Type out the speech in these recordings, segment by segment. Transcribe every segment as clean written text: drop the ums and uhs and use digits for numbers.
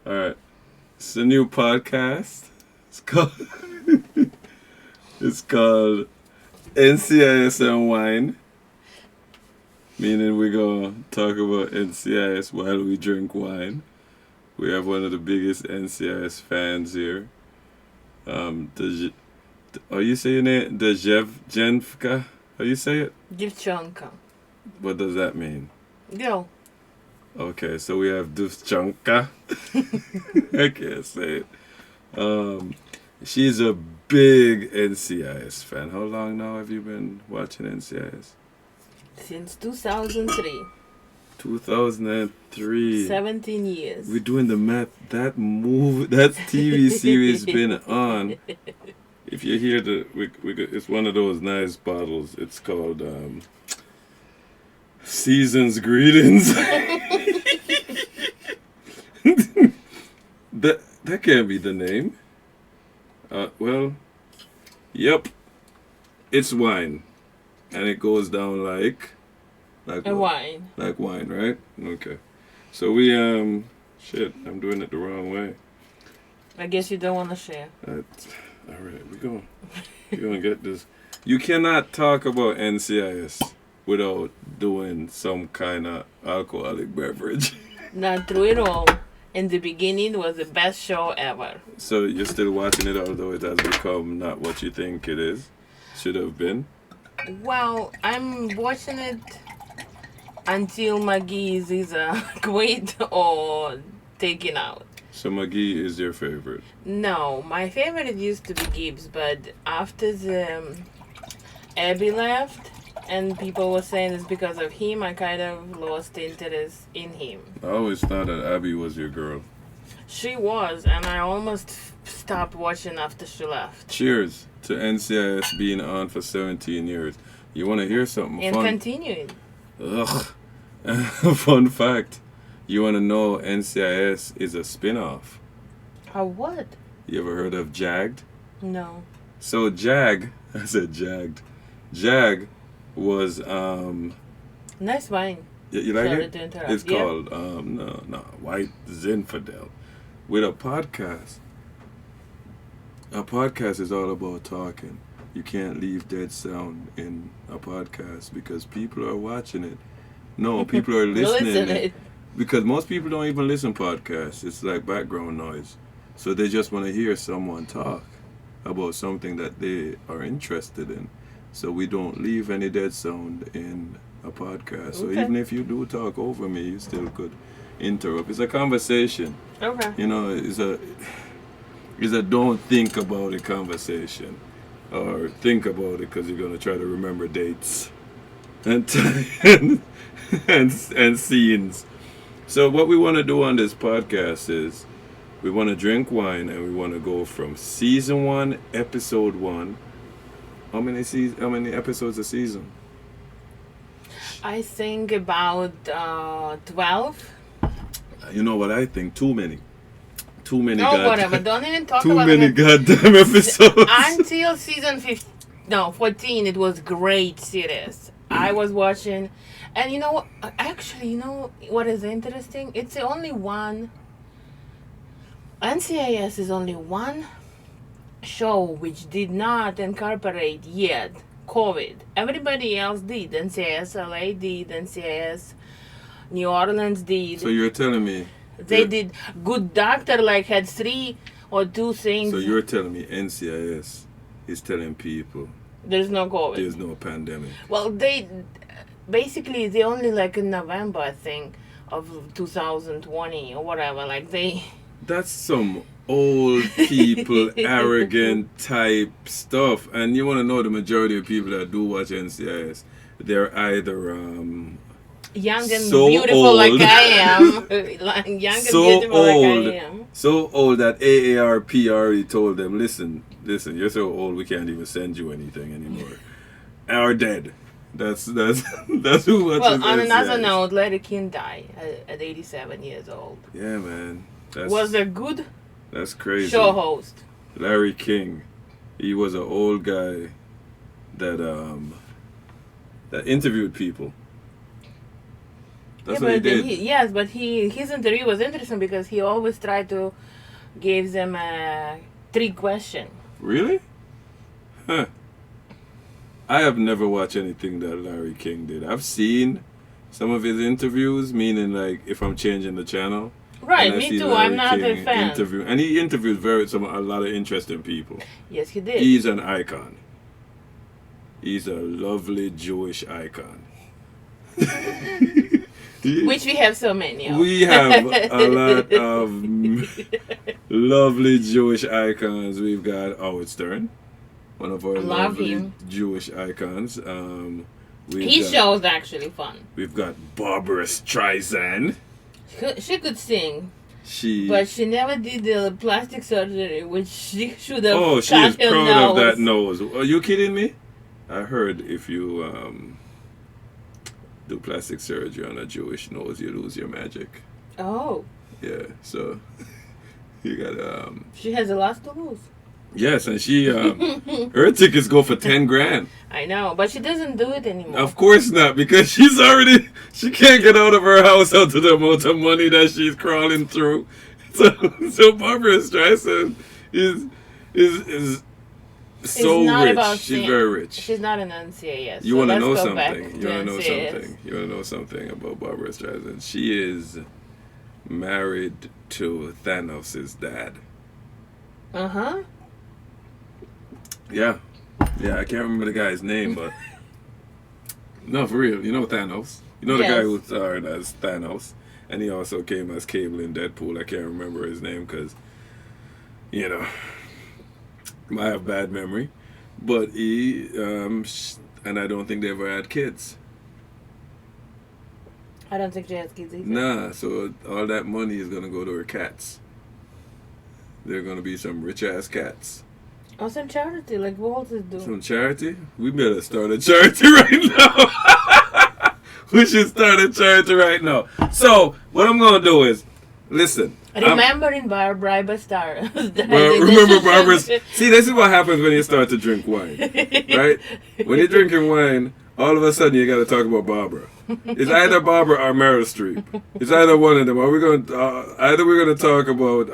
All right. It's a new podcast. It's called it's called Ncis And Wine, meaning we're gonna talk about NCIS while we drink wine. We have one of the biggest NCIS fans here. The How you say your name? The Jenfka? How you say it? Девчонка. What does that mean? Girl. Okay, so we have Duvchanka. I can't say it. She's a big NCIS fan. How long now have you been watching NCIS? Since 2003. 2003. 17 years. We're doing the math. That TV series been on. If you hear it's one of those nice bottles. It's called Season's Greetings. that can't be the name. Well, yep, it's wine, and it goes down like A wine. like wine, right? Okay. So we shit, I'm doing it the wrong way. I guess you don't want to share. All right, we're gonna get this. You cannot talk about NCIS without doing some kind of alcoholic beverage. Not true at all. In the beginning, it was the best show ever. So you're still watching it, although it has become not what you think it is, should have been. Well, I'm watching it until McGee is either quit or taken out. So McGee is your favorite. No, my favorite used to be Gibbs, but after the Abby left and people were saying it's because of him, I kind of lost interest in him. I always thought that Abby was your girl. She was, and I almost stopped watching after she left. Cheers to NCIS being on for 17 years. You want to hear something And fun? continuing. Ugh. Fun fact. You want to know NCIS is a spin-off. How what? You ever heard of JAGD? No. So JAG, I said JAGD. JAG was Nice wine. you like Sorry it? to interrupt. It's Yeah. called no White Zinfandel. With a podcast. A podcast is all about talking. You can't leave dead sound in a podcast because people are watching it. No, people are listening. Listen it. Because most people don't even listen podcasts. It's like background noise. So they just want to hear someone talk about something that they are interested in. So we don't leave any dead sound in a podcast. So Okay. even if you do talk over me, you still could interrupt. It's a conversation. Okay. You know, it's a don't think about it conversation. Or think about it because you're going to try to remember dates and and scenes. So what we want to do on this podcast is we want to drink wine and we want to go from season 1, episode 1. How many episodes a season? I think about 12. You know what I think? Too many. No, whatever. Don't even talk Too about many it. goddamn episodes. Until season 14, it was great series. I was watching, and you know what? Actually, you know what is interesting? It's the only one. NCIS is only one show which did not incorporate yet COVID. Everybody else did. NCIS LA did. NCIS New Orleans did. So you're telling me. They did. Good Doctor had 3 or 2 things. So you're telling me NCIS is telling people There's no COVID. there's no pandemic. Well, they basically they only in November, I think, of 2020 or whatever. That's some old people, arrogant type stuff. And you want to know the majority of people that do watch NCIS, they're either young and so beautiful old. like I am. Young and So beautiful old. like I am. so old that AARP already told them, listen, you're so old we can't even send you anything anymore. Are dead. That's who watches Well, on another NCIS. note, Larry King died at 87 years old. Yeah, man. Was a good That's crazy. show host. Larry King. He was an old guy that interviewed people. That's yeah, what he but did. yes, but his interview was interesting because he always tried to give them a trick question. Really? Huh. I have never watched anything that Larry King did. I've seen some of his interviews, meaning like if I'm changing the channel. Right, And I me see too. Larry I'm not a King fan. interview, and he interviews a lot of interesting people. Yes, he did. He's an icon. He's a lovely Jewish icon. Which we have so many of. We have a lot of lovely Jewish icons. We've got Howard Stern, one of our Love lovely him. Jewish icons. His show is actually fun. We've got Barbara Streisand. She could sing, She but she never did the plastic surgery, which she should have. oh, she is proud of that nose. Are you kidding me? I heard if you do plastic surgery on a Jewish nose, you lose your magic. Oh. Yeah, so you got She has a lot to lose. yes, and she her tickets go for 10 grand. I know, but she doesn't do it anymore. Of course not, because she can't get out of her house out to the amount of money that she's crawling through. So Barbara Streisand is so not rich. about She's seeing- very rich. She's not an NCIS. You so want to let's know go back something? to NCIS. You want to know something about Barbara Streisand? She is married to Thanos' dad. Uh-huh. Yeah. Yeah, I can't remember the guy's name, but no, for real. You know Thanos. You know the guy Yes. who starred as Thanos, and he also came as Cable in Deadpool. I can't remember his name because, you know, I have bad memory. But he, and I don't think they ever had kids. I don't think she has kids either. Nah, so all that money is gonna go to her cats. They're gonna be some rich ass cats. Or some charity like Walt is doing. Some charity? We better start a charity right now. We should start a charity right now. So what I'm gonna do is, listen. Remembering Barbara Star. Remember Barbara's. See, this is what happens when you start to drink wine, right? When you're drinking wine, all of a sudden you got to talk about Barbara. It's either Barbara or Meryl Streep. It's either one of them. Are we going? Either we're going to talk about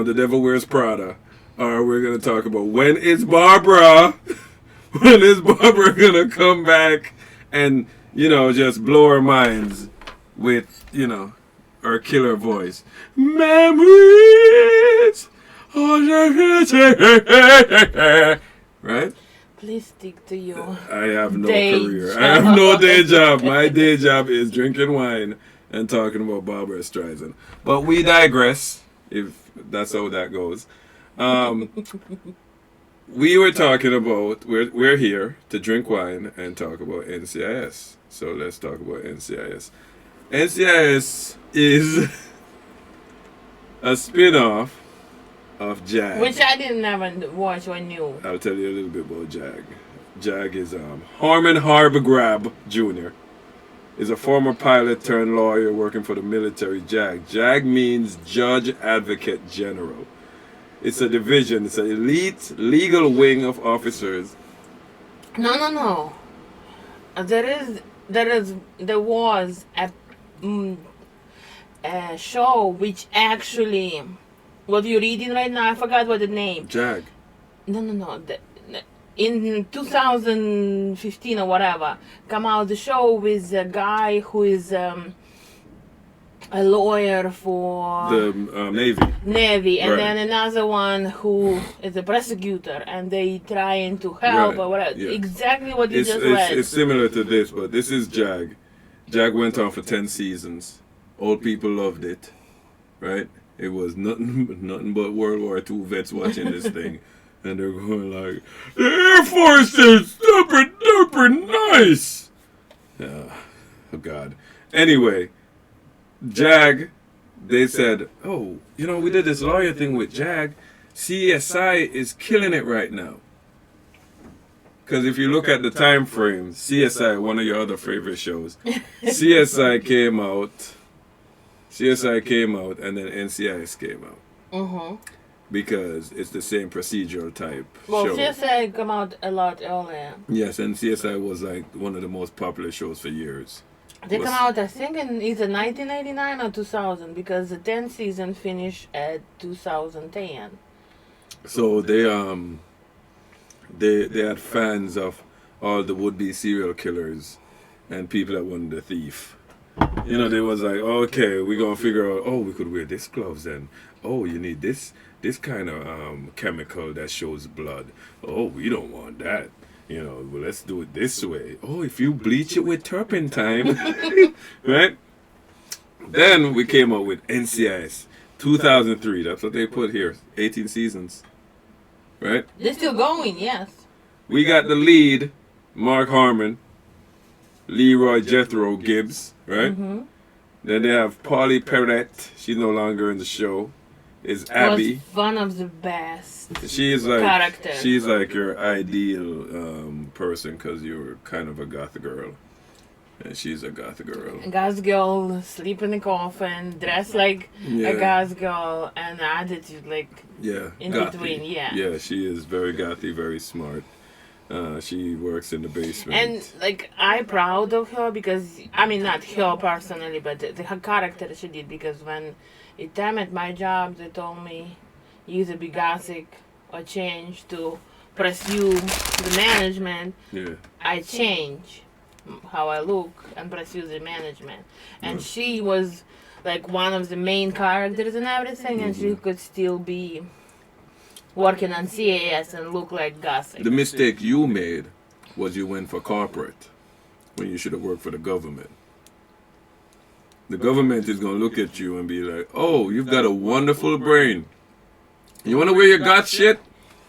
The Devil Wears Prada, or we're going to talk about when is Barbara going to come back and just blow our minds with her killer voice. Memories. Right? Please stick to your. I have no day career. job. I have no day job. My day job is drinking wine and talking about Barbara Streisand. But we digress, if that's how that goes. We were talking about, we're here to drink wine and talk about NCIS. So let's talk about NCIS. NCIS is a spin-off of JAG. Which I didn't ever watch or knew. I'll tell you a little bit about JAG. JAG is Harmon Harbour Jr. is a former pilot turned lawyer working for the military. JAG means Judge Advocate General. It's a division. It's an elite legal wing of officers. No. There was a show which actually. What you're reading right now, I forgot what the name. JAG. No. In 2015 or whatever, come out the show with a guy who is a lawyer for The Navy, and Right. then another one who is a prosecutor, and they trying to help Right, or whatever. yeah. Exactly what you just read. It's similar to this, but this is JAG. JAG went on for 10 seasons. Old people loved it, right? It was nothing but World War II vets watching this thing. And they're going like, the Air Force is super duper nice. Oh, God. Anyway, JAG, they said, oh, we did this lawyer thing with JAG. CSI is killing it right now. Because if you look at the time frame, CSI, one of your other favorite shows, CSI came out, and then NCIS came out. Mm-hmm. Because it's the same procedural type Well, show. CSI come out a lot earlier. Yes, and CSI was like one of the most popular shows for years. They come Was- out, I think, in either 1999 or 2000 because the 10th season finished at 2010. So they had fans of all the would-be serial killers and people that wanted the thief. You know, they was like, okay, we're gonna figure out. Oh, we could wear this gloves and oh, you need this kind of chemical that shows blood. Oh, we don't want that. You know, well, let's do it this way. Oh, if you bleach it with turpentine, right? Then we came up with NCIS 2003. That's what they put here. 18 seasons, right? They're still going, yes. We got the lead, Mark Harmon, Leroy Jethro Gibbs, right? Mm-hmm. Then they have Polly Perrette. She's no longer in the show. Is Abby. Was one of the best She's like characters. she's like your ideal person because you're kind of a goth girl, and she's a goth girl. A Gas girl, sleep in a coffin, dress like Yeah, a gas girl, and attitude like yeah, in gothy. between, yeah. Yeah, she is very gothy, very smart. She works in the basement. And like I'm proud of her because I mean not her personally, but her character she did because when it time at my job they told me you either be gothic or change to pursue the management. Yeah, I change how I look and pursue the management. And Mm. she was like one of the main characters and everything, and she could still be working on CAS and look like gothic. the mistake you made was you went for corporate when you should have worked for the government. The government is gonna look at you and be like, "Oh, you've got a wonderful brain. You wanna wear your goth shit?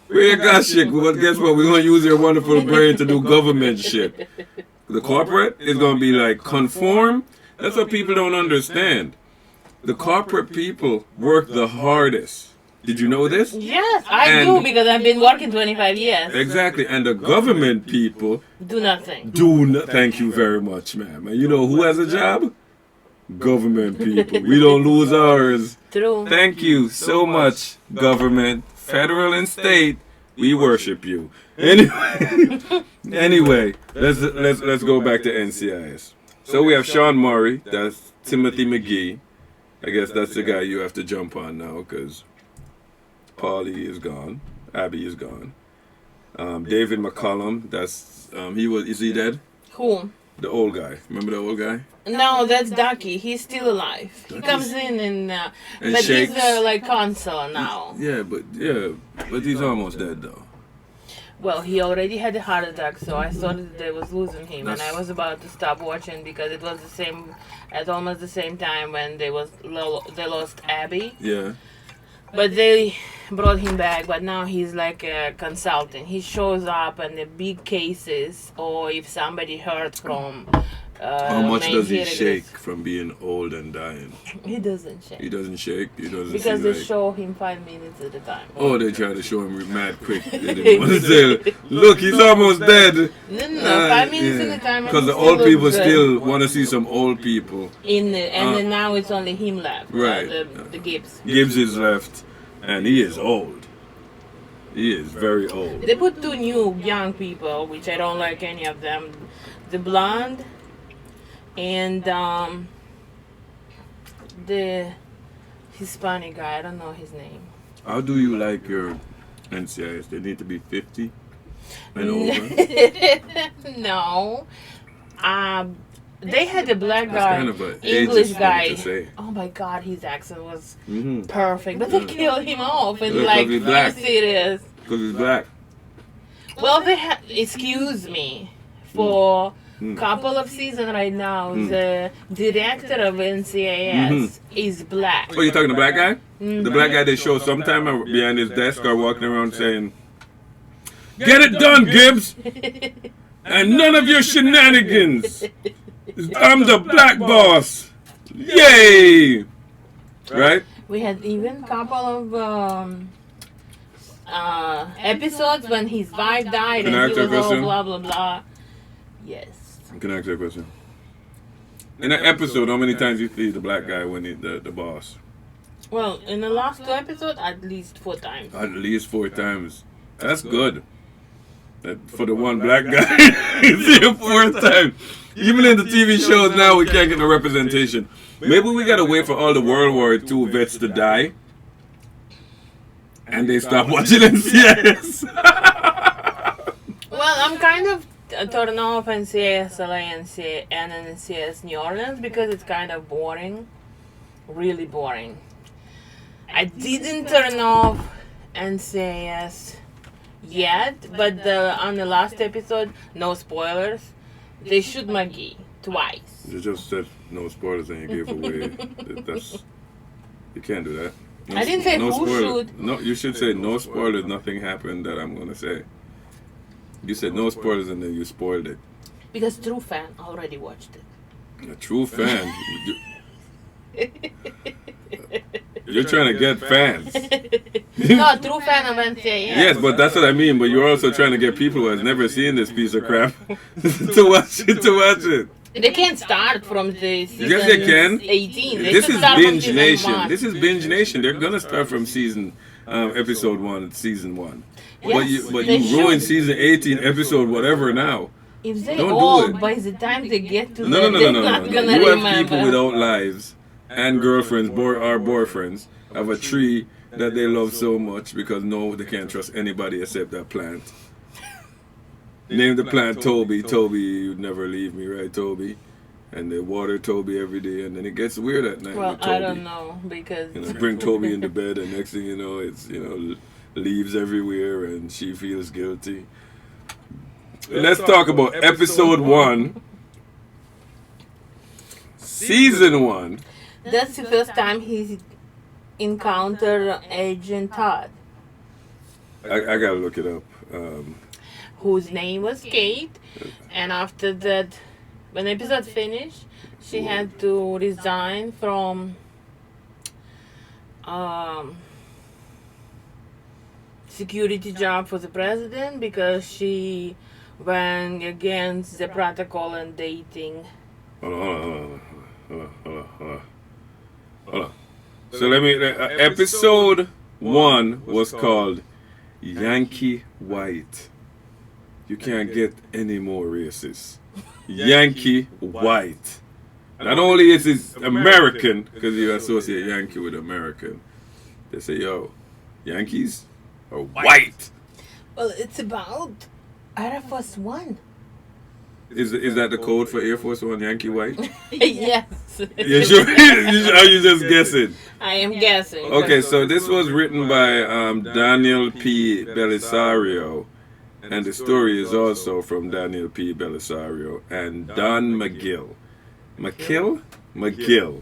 Wear your goth shit. But guess what? We're gonna use your wonderful brain to do government shit." The corporate is gonna be like conform. That's what people don't understand. The corporate people work the hardest. Did you know this? Yes, I And- do because I've been working 25 years. Exactly. And the government people Do nothing. do not. Thank you very much, ma'am. And you know who has a job? Government people. We don't lose ours. True. Thank you so much, government, federal and state. We worship you. Anyway, let's go back to NCIS. So we have Sean Murray. That's Timothy McGee. I guess that's the guy you have to jump on now because Paulie is gone. Abby is gone. David McCollum. That's is he dead? Who? The old guy. Remember the old guy? No, that's Ducky. He's still alive. He Ducky's- comes in and And but shakes. he's like consul now. But he's almost dead though. Well, he already had a heart attack, so I thought that they was losing him, and I That's- was about to stop watching because it was the same, at almost the same time when they lost Abby. Yeah. But they brought him back, but now he's like a consultant. He shows up in the big cases, or if somebody heard from. How much main does he characters. shake from being old and dying? He doesn't shake. He doesn't shake. He doesn't. Because seem they like, show him 5 minutes at a time. Oh, they try to show him mad quick. They didn't want to say, look, he's almost dead. No, 5 minutes at a time. Because the and he old still people looks good. still want to see some old people. And then now it's only him left. Right. The Gibbs. Gibbs is left, and he is old. He is very old. They put 2 new young people, which I don't like any of them. The blonde and the Hispanic guy. I don't know his name. How do you like your NCIS? They need to be 50 and over. No. They had a black That's guy, kind of an English ageist guy. thing to say. Oh my God, his accent was Mm-hmm. perfect, but they killed him off and Yeah, 'cause like he's black. serious. Because he's black. Well, they had. Excuse me, for Mm. couple of seasons right now, Mm. the director of NCIS is black. Oh, you talking the black guy? Mhm. The black guy they show sometime behind his desk or walking around saying, "Get it done, Gibbs, and none of your shenanigans. I'm the black boss. Yay!" Right? We had even couple of episodes when his wife died Can I and ask he you a was all question? blah blah blah. Yes. Can I ask you a question? In that episode, how many times you see the black guy when the boss? Well, in the last 2 episodes, at least 4 times. At least 4 times. That's good. For the one black guy, it's the fourth time. Even in the TV shows now, we can't get no representation. Maybe we gotta wait for all the World War II vets to die, and they stop watching NCIS. Well, I'm kind of turn off NCIS LA and NCIS New Orleans because it's kind of boring. Really boring. I didn't turn off NCIS yet, but on the last episode, no spoilers, they shoot McGee twice. You just said no spoilers and you gave away. That's you can't do that. No, I didn't say no who spoiler. shoot. No, you should say no spoilers. Nothing happened that I'm gonna say. You said no spoilers and then you spoiled it. Because true fan already watched it. A true fan. You're trying to get fans. No, true fan of NCIS. Yes, but that's what I mean. But you're also trying to get people who have never seen this piece of crap to watch it. To watch it. They can't start from the season Yes, they can. 18. They This should is start from Binge season Nation. 1. This is Binge Nation. They're gonna start from season episode 1, season 1. Yes, but they you ruined should. season 18, episode whatever now. If they Don't do all, it. by the time they get to No, that, no, no, they're no, no, not no, gonna no. You have remember. people without lives and girlfriends, or boyfriends, of a tree that they love so much because no, they can't trust anybody except that plant. Name the plant Toby. Toby, you'd never leave me, right, Toby? And they water Toby every day, and then it gets weird at night Well, with Toby. I don't know because Bring Toby into bed, and next thing you know, it's leaves everywhere, and she feels guilty. Let's talk about episode 1, season 1. that's the first time he's encountered Agent Todd, I gotta look it up. whose name was Kate, and after that, when the episode finished, she had to resign from security job for the president because she went against the protocol and dating. Hold on. So let me. Episode 1 was called Yankee White. You can't get any more racist. Yankee White. Not only is it American, because you associate Yankee with American, they say, yo, Yankees are white. Well, it's about Air Force One. Is that the code for Air Force One, Yankee White? Yes. You sure? Are you just guessing? I am guessing. Okay, so this was written by Daniel P. Belisario, and the story is also from Daniel P. Belisario and Don McGill. McGill.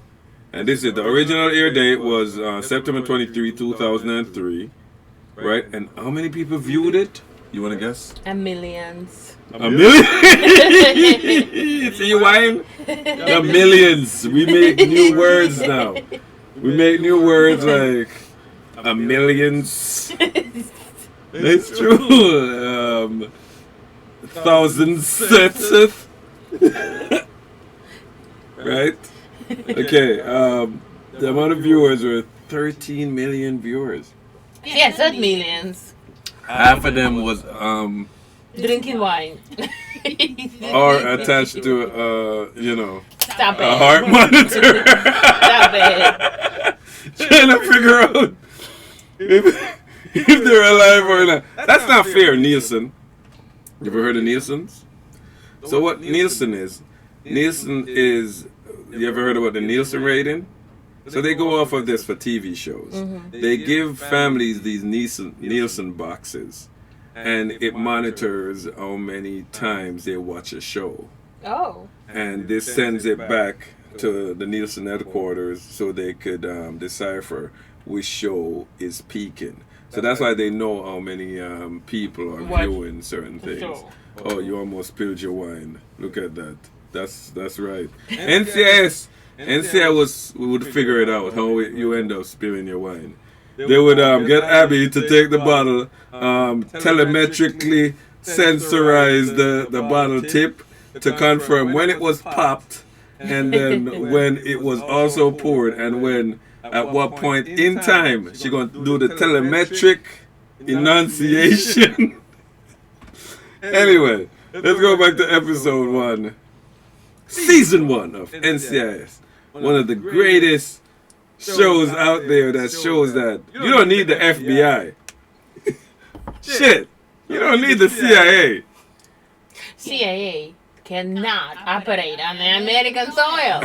And this is the original air date was September 23, 2003. Right? And how many people viewed it? You want to guess? A millions. A million? See you wine? The millions. We make new words now. We make new words like a millions. It's true. Thousands sets. Right? Okay. The amount of viewers were 13 million viewers. Yes, that millions. Half of them was Drinking wine. or attached to Stop a it. heart monitor. Stop it. Trying to figure out if they're alive or not. That's not fair, Nielsen. You ever heard of Nielsen's? So what Nielsen is? You ever heard about the Nielsen rating? So they go off of this for TV shows. Mm-hmm. They give families these Nielsen boxes, and it monitors how many times they watch a show. Oh. And this sends it back to the Nielsen headquarters so they could decipher which show is peaking. So that's why they know how many people are viewing certain things. Show. Oh, you almost spilled your wine. Look at that. That's right. NCIS would figure it out how you end up spilling your wine. They would get Abby to take the bottle, telemetrically sensorize the bottle tip to confirm when it was popped, and then when it was also poured, and when at what point in time she gonna do the telemetric enunciation Anyway, let's go back to episode 1. Season 1 of NCIS. One of the greatest shows out there that shows that you don't need the FBI. Shit. You don't need the CIA. CIA cannot operate on the American soil.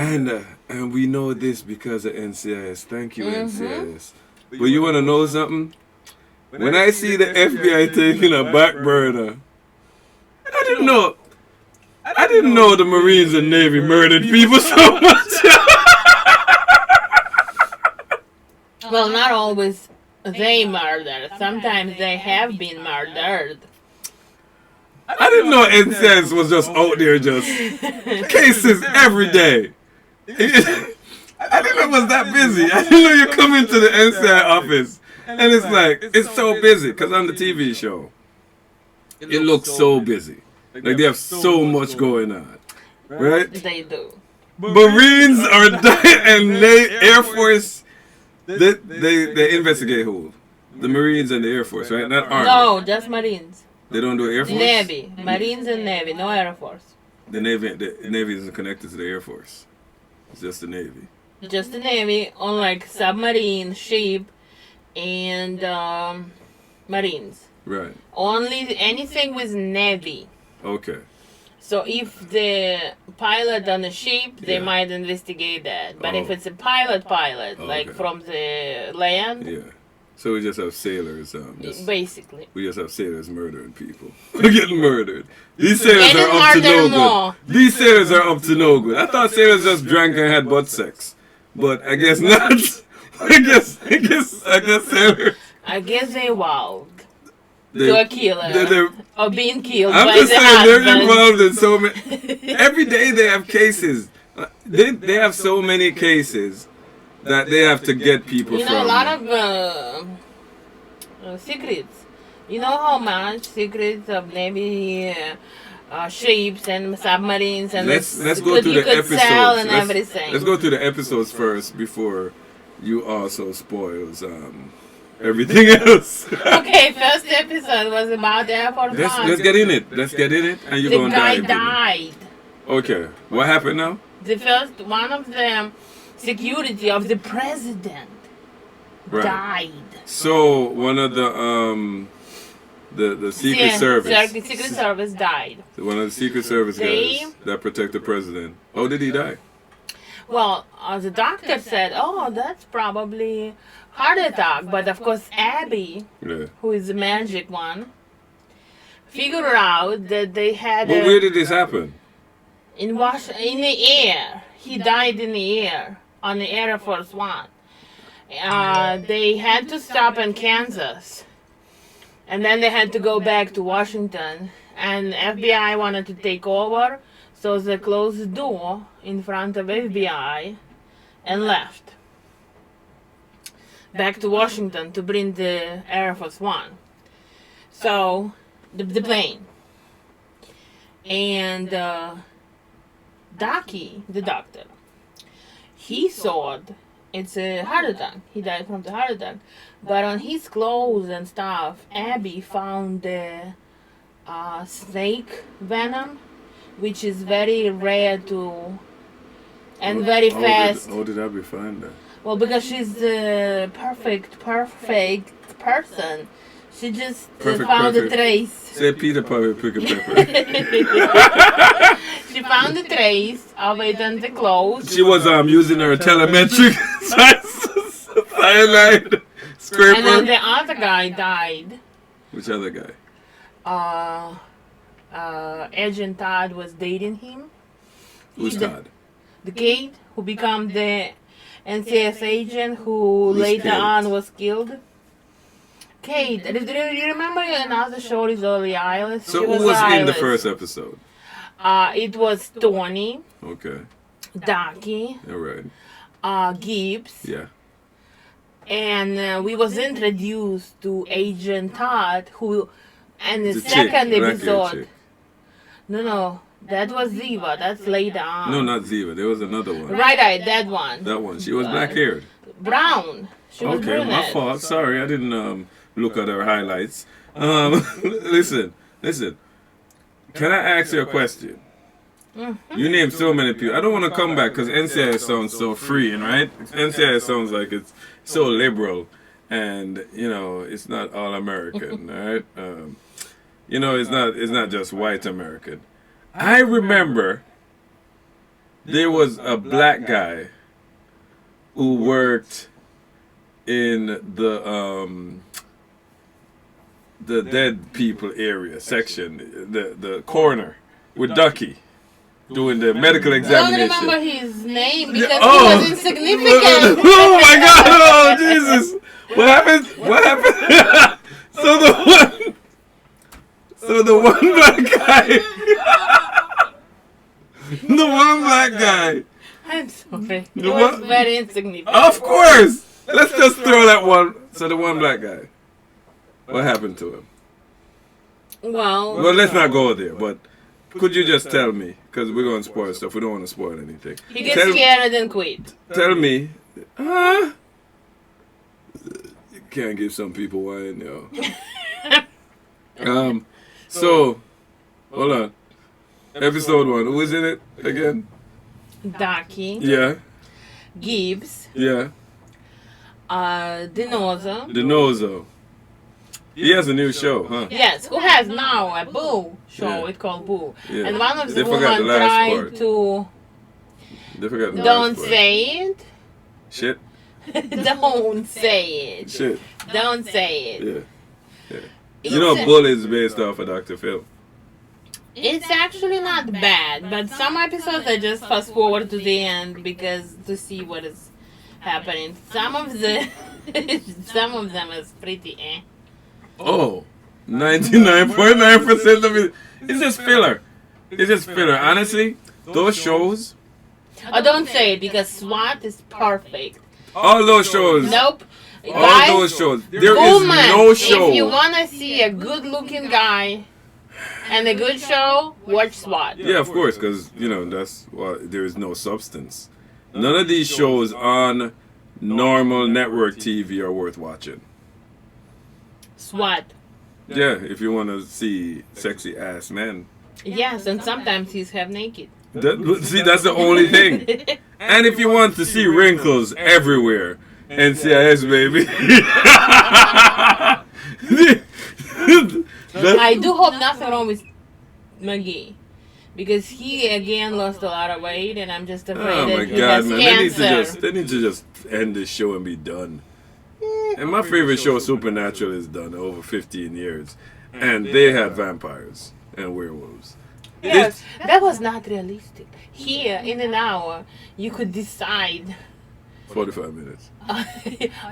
And we know this because of NCIS. Thank you, NCIS. But you want to know something? When I see the FBI taking a back burner, I didn't know the Marines and Navy murdered people so much. Well, not always they murder. Sometimes they have been murdered. I didn't know NCIS was just out there just cases every day. I didn't know it was that busy. I didn't know you come into the NCI office and it's like, it's so busy. Because on the TV show, it looks so busy. Like they have so much going on. Right? They do. Marines are dying and Air Force, they investigate who? The Marines and the Air Force, right? Not Army. No, just Marines. They don't do Air Force? Navy. Marines and Navy, no Air Force. The Navy isn't connected to the Air Force. It's just the Navy. Just the Navy, unlike submarine, ship, and Marines. Right. Only anything with Navy. Okay. So if the pilot on the ship, they might investigate that. But if it's a pilot, like from the land, so we just have sailors. basically. We just have sailors murdering people. They're getting murdered. These sailors are up to no good. These sailors are up to no good. I thought sailors just drank and had butt sex, but I guess not. I guess sailors. I guess they vowed to a killer or being killed I'm by just the saying husband. they're involved in so many. Every day they have cases. They have so many cases that they have to get people from. A lot of secrets. You know how much secrets of Navy ships and submarines and let's go through the episodes. Sell and everything. Let's go through the episodes first before you also spoils everything else. Okay, first episode was about Air Force One. Let's get in it. And you're the going to guy dive died. Okay, what happened now? The first one of them, security of the president, died. So one of the Secret Service. Secret Service died. One of the Secret Service guys that protect the president. Oh, did he die? Well, the doctor said, that's probably heart attack. But of course, Abby, who is the magic one, figured out that they had. But where did this happen? In the air. He died in the air on the Air Force One. They had to stop in Kansas, and then they had to go back to Washington. And FBI wanted to take over, so they closed the door in front of FBI and left back to Washington to bring the Air Force One. So the plane and Ducky, the doctor, he thought it's a heart attack. He died from the heart attack. But on his clothes and stuff, Abby found the snake venom, which is very rare to and very fast. How did Abby find that? Well, because she's the perfect person. She just found the trace. Say Peter Piper, pick a pepper. She found the trace of it on the clothes. She was using her telemetric cyanide scraper. And then the other guy died. Which other guy? Agent Todd was dating him. Who's Todd? The kid who became the NCIS agent who later on was killed. Kate, do you remember another show is Early Isles? So who was in the first episode? It was Tony. Okay. Ducky. All right. Gibbs. Yeah. And we was introduced to Agent Todd, who, and the The second chick, episode. chick. No, that was Ziva. That's later on. No, not Ziva. There was another one. Right, that one. That one. She was black-haired. Brown. She was Okay, my brunette. fault. Sorry, I didn't look at her highlights. Listen. Can I ask you a question? You named so many people. I don't want to come back because NCIS sounds so freeing, right? NCIS sounds like it's so liberal, and you know it's not all American, right? You know it's not just white American. I remember there was a black guy who worked in the dead people area section, the corner with Ducky doing the medical I don't examination. remember his name because Oh. he was insignificant. Oh my God! Oh Jesus! What happened? What happened? So the one black guy, the one black guy. I'm sorry. He The was one- very insignificant. Of course. Let's just throw that one. So the one black guy. What happened to him? Well, Well, let's not go there. But could you just tell me? Because we're going to spoil stuff. We don't want to spoil anything. he gets scared and quit. Tell me. You can't give some people wine, yo. So, hold on. Episode 1. Who is in it again? Ducky, Yeah. Gibbs, Yeah. Dinoza. Dinozo. He has a new show, huh? Yes, who has now a Boo show? Yeah. It's called Boo. Yeah. And one of They the forgot women the last tried part. to They forgot the don't last part. say it. Shit. Don't say it. Shit. Don't say it. Yeah. It's, You know, Bull is based off of Dr. Phil. it's actually not bad, but some episodes I just fast forward to the end because to see what is happening. Some of them is pretty eh. Oh, 99.9% of it. It's just filler. It's just filler. Honestly, those shows, Oh, don't say it because SWAT is perfect. all those shows, Nope. all Guys, those shows, there is woman, no if you show. wanna see a good-looking guy and a good show, watch SWAT. Yeah, of course, because, you know, that's why there is no substance. None of these shows on normal network TV are worth watching. SWAT. Yeah, if you want to see sexy ass men. Yes, and sometimes he's half naked. See, that's the only thing. And if you want to see wrinkles everywhere, NCIS, baby. I do hope nothing wrong with McGee. Because he again lost a lot of weight, and I'm just afraid Oh that my he God, has man! cancer. They need to just end this show and be done. And my favorite show, Supernatural, is done over 15 years, and they had vampires and werewolves. Yes, that was not realistic. Here, in an hour, you could decide 45 minutes.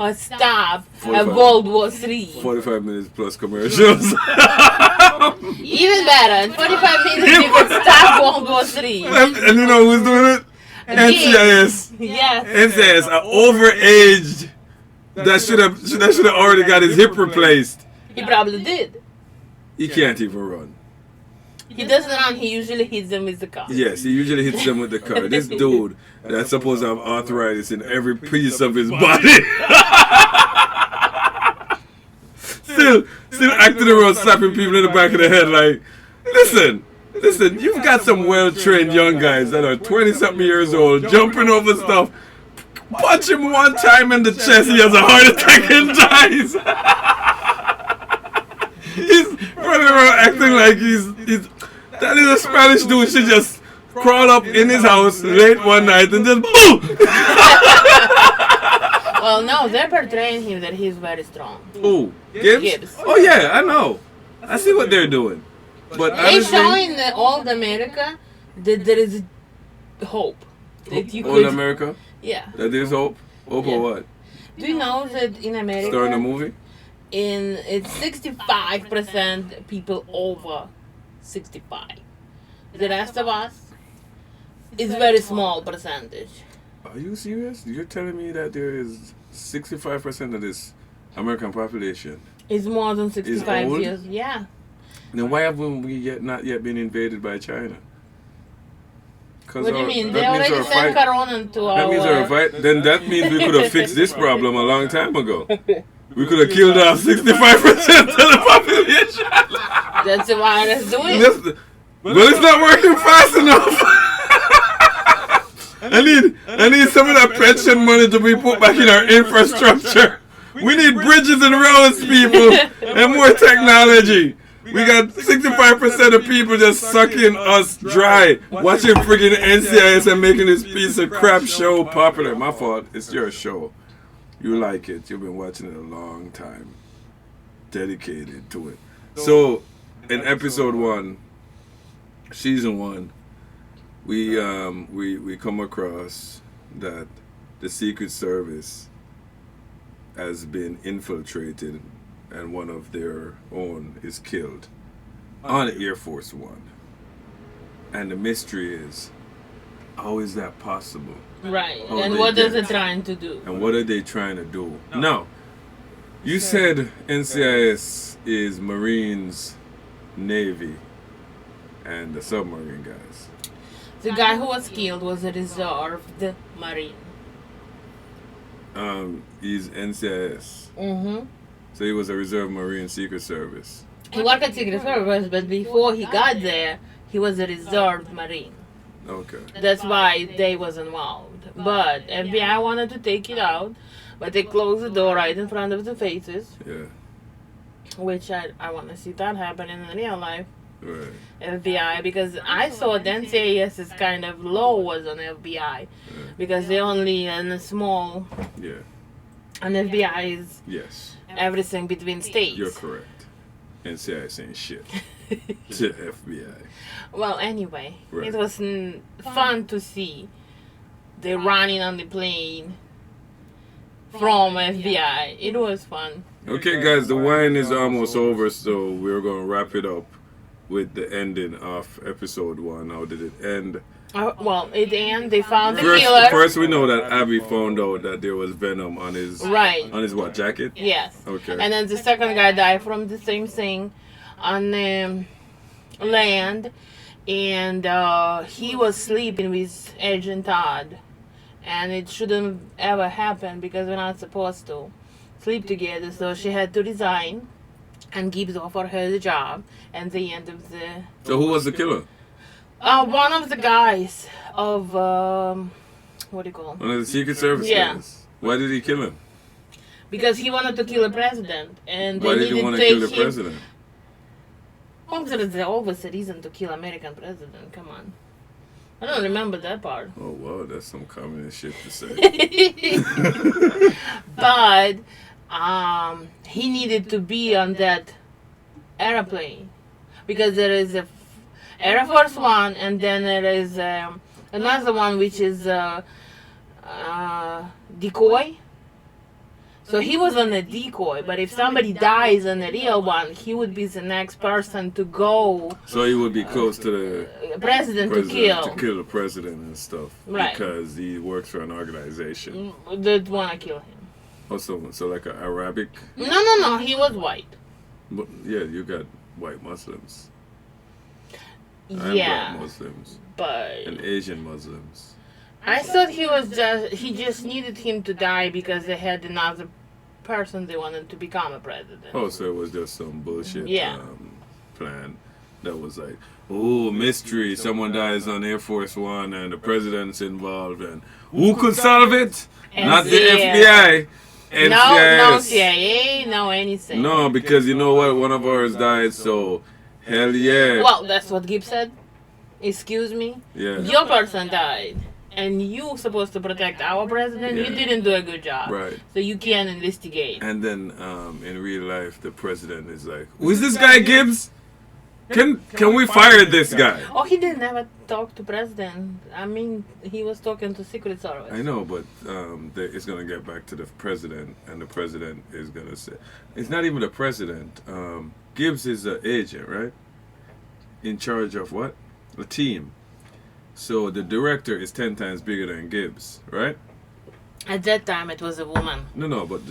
or stop a 45. World War III. 45 minutes plus commercials. Even better, in 45 minutes you could stop World War III. And you know who's doing it? NCIS. Yes. NCIS, overaged. That should have already got his hip replaced. He probably did. He can't even run. He doesn't run, he usually hits them with the car. Yes, he usually hits them with the car. This dude that's supposed to have arthritis in every piece of his body. still acting around slapping people in the back of the head like, listen, you've got some well-trained young guys that are 20-something years old jumping over stuff. Punch him one time in the chest, he has a heart attack and dies. He's running around acting like he's that is a Spanish dude should just crawl up in his house late one night and just boom. Well, no, they're portraying him that he's very strong. Ooh, Gibbs? Gibbs. Oh yeah, I know. I see what they're doing. But They honestly, show in the old America that there is hope. That you old could, America, yeah. that there's hope. Hope Yeah. for what? Do you know that in America, Starting a movie? it's 65% people over 65. The rest of us is very small percentage. Are you serious? You're telling me that there is 65% of this American population? It's more than 65 old? years. Yeah. Then why haven't we not yet been invaded by China? What do you mean? They already sent Corona to our... That means our fight. Then that means we could have fixed this problem a long time ago. We could have killed off 65% of the population. That's the virus doing. That's But it's not working fast enough. I need some of that pension money to be put back in our infrastructure. We need bridges and roads, people, and more technology. We got 65% of people just sucking us dry, watching friggin' NCIS and making this piece of crap show popular. My fault. It's your show. You like it. You've been watching it a long time. Dedicated to it. So, in episode 1, season 1, we come across that the Secret Service has been infiltrated and one of their own is killed on Air Force One. And the mystery is, how is that possible? Right. How And they what is get it trying to do? And what are they trying to do? Now, you said NCIS is Marines, Navy, and the submarine guys. The guy who was killed was a reserved Marine. He's NCIS. Mm-hmm. So he was a reserve Marine Secret Service. He worked at Secret Service, but before he got there, he was a reserved Marine. Okay. That's why they was involved. But FBI wanted to take it out, but they closed the door right in front of the faces, Yeah. which I want to see that happen in real life. Right. FBI, because I saw the NCIS's kind of law was on FBI, because they only in a small, Yeah. and FBI is Yes. everything between states. You're correct. NCIS ain't shit to FBI. Well, anyway, Right. it was fun to see they running on the plane from FBI. It was fun. Okay, guys, the wine is almost over, so we're going to wrap it up with the ending of episode 1. How did it end? Well, at the end, they found the killer. First, we know that Abby found out that there was venom on his what, jacket? Yes. Okay. And then the second guy died from the same thing on land, and he was sleeping with Agent Todd, and it shouldn't ever happen because we're not supposed to sleep together. So she had to resign, and Gibbs offered her the job. And the end of the. So who was the killer? One of the guys of what do you call him? One of the Secret Service guys. Why did he kill him? Because he wanted to kill the president, and Why they did he needed want to to take kill the him. president? Oh, there's always a reason to kill American president. Come on, I don't remember that part. Oh wow, that's some communist shit to say. But he needed to be on that airplane because there is a Air Force One, and then there is another one which is decoy. So he was on a decoy, but if somebody dies on the real one, he would be the next person to go. So he would be close to the president to kill. To kill the president and stuff. Right. Because he works for an organization. That want to kill him. Oh, so like an Arabic? No. He was white. But, yeah, you got white Muslims. Yeah. Black Muslims. But And Asian Muslims. I thought he just needed him to die because they had another person they wanted to become a president. Oh, so it was just some bullshit plan that was like, oh, mystery, someone dies on Air Force One and the president's involved, and who could solve it? Not the FBI. No CIA, no anything. No, because you know what? One of ours died, so hell yeah. Well, that's what Gibbs said. Excuse me? Yeah. Your person died. And you supposed to protect our president. Yeah. You didn't do a good job. Right. So you can't investigate. And then in real life, the president is like, who is this guy, Gibbs? Can we fire this guy? Oh, he didn't ever talk to president. I mean, he was talking to Secret Service. I know, but it's going to get back to the president, and the president is going to say, it's not even the president. Gibbs is an agent, right? In charge of what? A team. So the director is 10 times bigger than Gibbs, right? At that time, it was a woman. No, but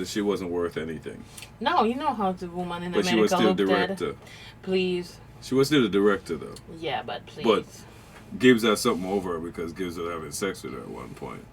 she wasn't worth anything. No, you know how the woman in But America she was still looked director. at. Please. She was still the director, though. Yeah, but please. But Gibbs had something over her because Gibbs was having sex with her at one point.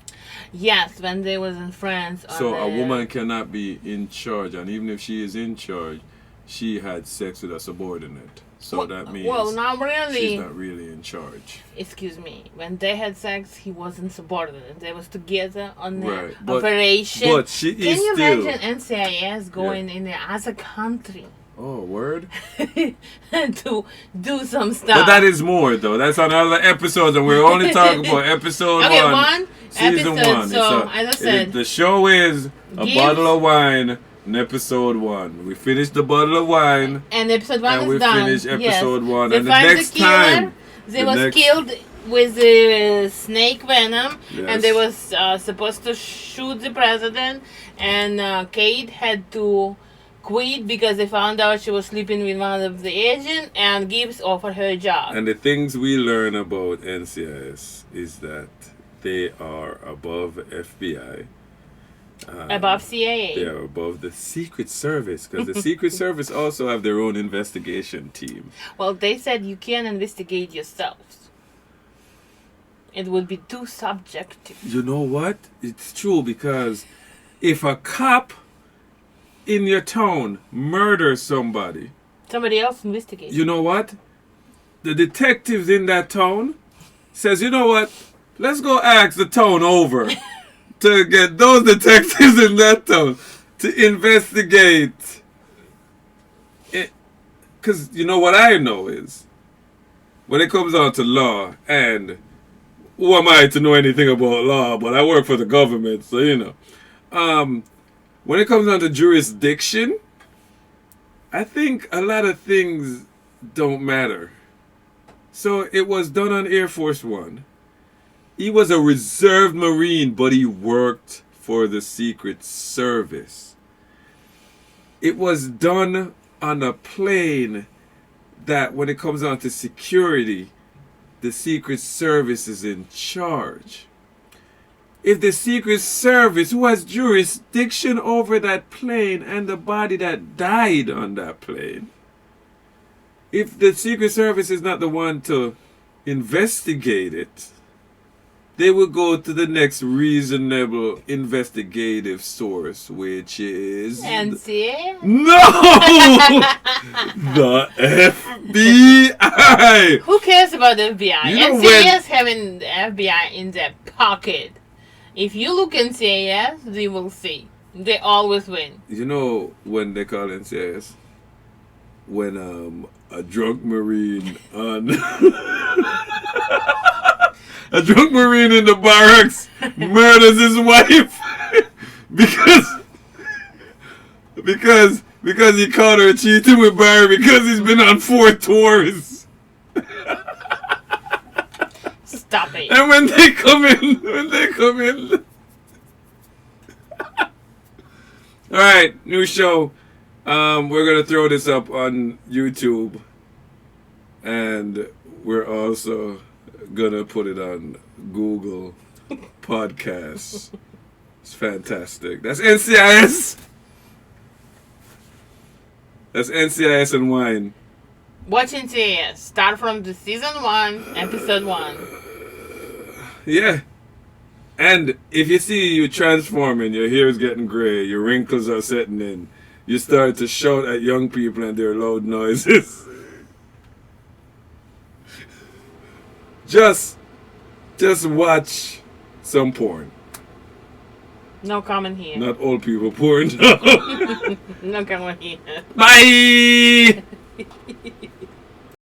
Yes, when they was in France. So a woman cannot be in charge, and even if she is in charge, she had sex with a subordinate. So that means well, not really. she's not really in charge. Excuse me. When they had sex, he wasn't subordinate. They was together on the Right, but- operation. But she Can is you still. imagine NCIS going in there as a country Oh, word. to do some stuff? But that is more though. That's on other episodes, and we're only talking about episode okay, one, season episode. one. So, as I said, the show is a Gibbs- bottle of wine in episode one. We finished the bottle of wine, and episode one and is we done. finished episode one. They And the find next killer. time, They the was next- killed with the snake venom, Yes. and they was supposed to shoot the president, and Kate had to quit because they found out she was sleeping with one of the agents, and Gibbs offered her a job. and the things we learn about NCIS is that they are above FBI. Above CIA. They are above the Secret Service, because the Secret Service also have their own investigation team. Well, they said you can't investigate yourselves. It would be too subjective. You know what? It's true, because if a cop in your town murders somebody, Somebody else investigates. you know what? The detectives in that town says, you know what? Let's go ask the town over to get those detectives in that town to investigate it. Because you know what I know is, when it comes down to law, and who am I to know anything about law, but I work for the government, so you know. When it comes down to jurisdiction, I think a lot of things don't matter. So it was done on Air Force One. He was a reserved Marine, but he worked for the Secret Service. It was done on a plane that, when it comes down to security, the Secret Service is in charge. If the Secret Service, who has jurisdiction over that plane and the body that died on that plane, if the Secret Service is not the one to investigate it, they will go to the next reasonable investigative source, which is NCA? no, the FBI. Who cares about the FBI? You know NCIS having the FBI in their pocket. If you look NCIS, you will see. They always win. You know when they call NCIS? When a drunk Marine on a drunk Marine in the barracks murders his wife because he caught her cheating with Barry because he's been on 4 tours. Stop it. And when they come in. All right, new show. We're gonna throw this up on YouTube, and we're also gonna put it on Google Podcasts. It's fantastic. That's NCIS. That's NCIS and Wine. Watch NCIS. Start from the season 1, episode 1. Yeah. And if you see you transforming, your hair is getting gray, your wrinkles are setting in, you start to shout at young people and their loud noises. Just watch some porn. No comment here. Not old people porn. No comment here. Bye!